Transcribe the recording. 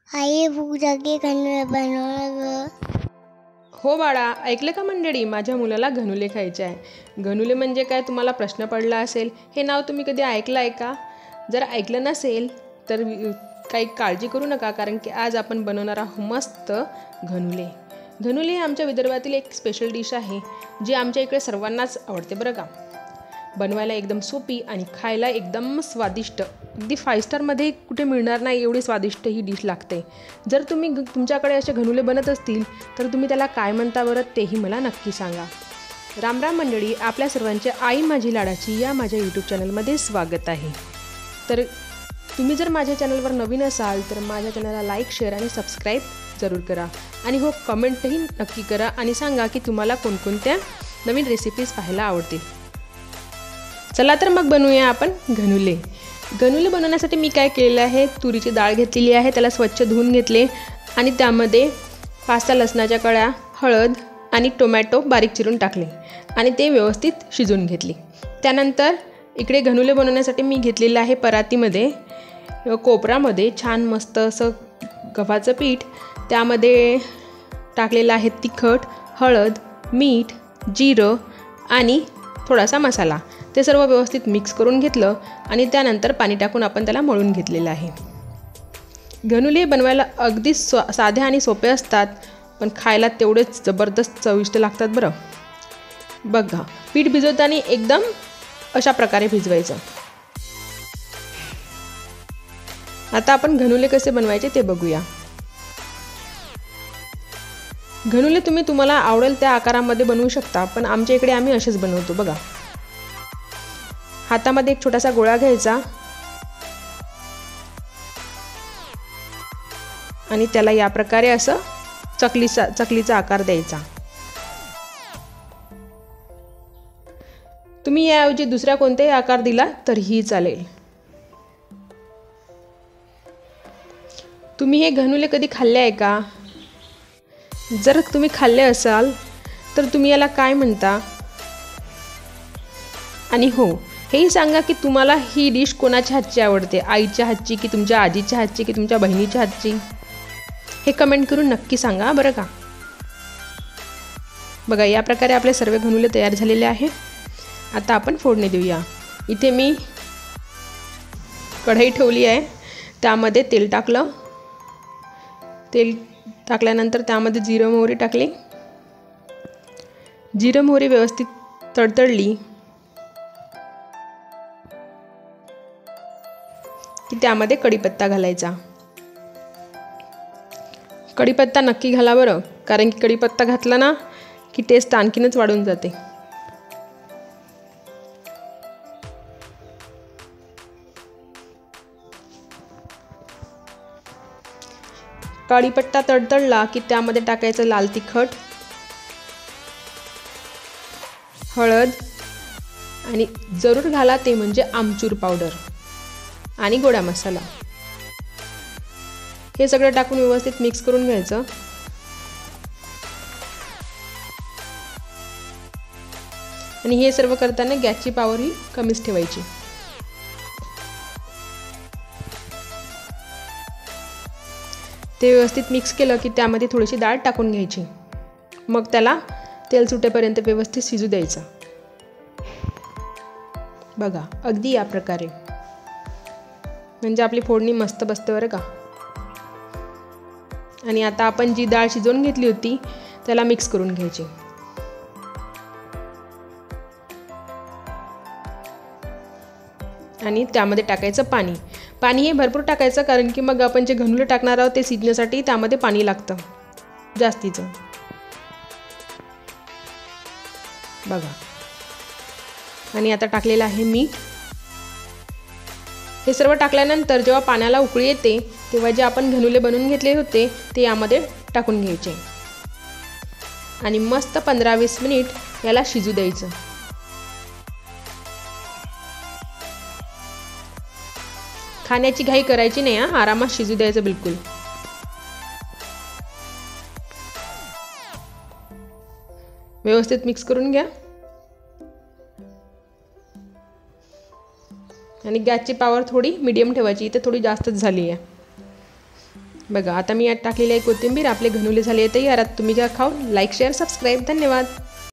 आई भूक जागी घनुले बनवलं. हो बाळा, ऐकलं का मंडळी? माझ्या मुलाला घनुले खायचे आहे. घनुले म्हणजे काय तुम्हाला प्रश्न पडला असेल. हे नाव तुम्ही कधी ऐकलं आहे का? जर ऐकलं नसेल तर काही काळजी करू नका, कारण की आज आपण बनवणार आहोत मस्त घनुले. घनुले हे आमच्या विदर्भातील एक स्पेशल डिश आहे, जी आमच्या इकडे सर्वांनाच आवडते बरं का. बनवायला एकदम सोपी आणि खायला एकदम स्वादिष्ट, अगदी 5 स्टारमध्ये कुठे मिळणार नाही एवढी स्वादिष्ट ही डिश लागते. जर तुमच्याकडे असे घनुले बनत असतील तर तुम्ही त्याला काय म्हणता बरं, तेही मला नक्की सांगा. राम राम मंडळी, आपल्या सर्वांचे आई माझी लाडाची या माझ्या यूट्यूब चॅनलमध्ये स्वागत आहे. तर तुम्ही जर माझ्या चॅनलवर नवीन असाल तर माझ्या चॅनलला लाईक, शेअर आणि सबस्क्राईब जरूर करा. आणि हो, कमेंटही नक्की करा आणि सांगा की तुम्हाला कोणकोणत्या नवीन रेसिपीज पाहायला आवडतील. चला तर मग बनवूया आपण घनुले. घनुले बनवण्यासाठी मी काय केलेलं आहे, तुरीची डाळ घेतलेली आहे, त्याला स्वच्छ धुवून घेतले आणि त्यामध्ये 5 लसणाच्या कळ्या, हळद आणि टोमॅटो बारीक चिरून टाकले आणि ते व्यवस्थित शिजवून घेतले. त्यानंतर इकडे घनुले बनवण्यासाठी मी घेतलेलं आहे परातीमध्ये, कोपरामध्ये छान मस्त असं गव्हाचं पीठ, त्यामध्ये टाकलेलं आहे तिखट, हळद, मीठ, जिरं आणि थोडासा मसाला. ते सर्व व्यवस्थित मिक्स करून घेतलं आणि त्यानंतर पाणी टाकून आपण त्याला मळून घेतलेलं आहे. घनुले बनवायला अगदी साधे आणि सोपे असतात, पण खायला तेवढेच जबरदस्त चविष्ट लागतात बरं. बघा, पीठ भिजवताना एकदम अशा प्रकारे भिजवायचं. आता आपण घनुले कसे बनवायचे ते बघूया. घनुले तुम्हाला आवडेल त्या आकारामध्ये बनवू शकता, पण आमच्या इकडे आम्ही असेच बनवतो बघा. हातामध्ये एक छोटासा गोळा घ्यायचा आणि त्याला या प्रकारे असं चकलीचा आकार द्यायचा. तुम्ही याऐवजी दुसऱ्या कोणत्याही आकार दिला तरीही चालेल. तुम्ही हे घनुले कधी खाल्ले आहे का? जर तुम्ही खाल्ले असाल तर तुम्ही याला काय म्हणता? आणि हो, हेही सांगा की तुम्हाला ही डिश कोणाच्या हातची आवडते, आईच्या हातची की तुमच्या आजीच्या हातची की तुमच्या बहिणीच्या हातची? हे कमेंट करून नक्की सांगा बरं का. बघा, या प्रकारे आपले सर्व घनुले तयार झालेले आहे. आता आपण फोडणी देऊया. इथे मी कढई ठेवली आहे, त्यामध्ये तेल टाकलं. तेल टाकल्यानंतर त्यामध्ये जिरं मोहरी टाकली. जिरं मोहरी व्यवस्थित तडतडली की त्यामध्ये कढीपत्ता घालायचा. कढीपत्ता नक्की घाला बरं, कारण की कढीपत्ता घातला ना की टेस्ट आणखीनच वाढून जाते. कढीपत्ता तडतडला की त्यामध्ये टाकायचं लाल तिखट, हळद आणि जरूर घाला ते म्हणजे आमचूर पावडर आणि गोडा मसाला. हे सगळं टाकून व्यवस्थित मिक्स करून घ्यायचं. आणि हे सर्व करताना गॅसची पॉवर ही कमीच ठेवायची. ते व्यवस्थित मिक्स केलं की त्यामध्ये थोडीशी डाळ टाकून घ्यायची. मग त्याला तेल सुटेपर्यंत व्यवस्थित शिजू द्यायचं. बघा, अगदी या प्रकारे, म्हणजे आपली फोडणी मस्त बसते बरं का. आणि आता आपण जी डाळ शिजवून घेतली होती त्याला मिक्स करून घ्यायची. आणि त्यामध्ये टाकायचं पाणी. पाणी हे भरपूर टाकायचं, कारण की मग आपण जे घनुले टाकणार आहोत ते शिजण्यासाठी त्यामध्ये पाणी लागतं जास्तीचं. बघा, आणि आता टाकलेलं आहे मीठ. हे सर्व टाकल्यानंतर जेव्हा पाण्याला उकळी येते तेव्हा जे आपण घनुले बनवून घेतले होते ते यामध्ये टाकून घ्यायचे आणि मस्त 15-20 मिनिट याला शिजू द्यायचं. खाण्याची घाई करायची नाही, आरामात शिजू द्यायचं बिलकुल. व्यवस्थित मिक्स करून घ्या आणि गॅसची पॉवर थोडी मीडियम ठेवायची. इथे थोडी जास्तच झाली आहे. बघा आता मी यात टाकलेली आहे कोथिंबीर. आपले घनुले झाले तयार. तुम्ही घ्या खाऊन. Like share subscribe. धन्यवाद.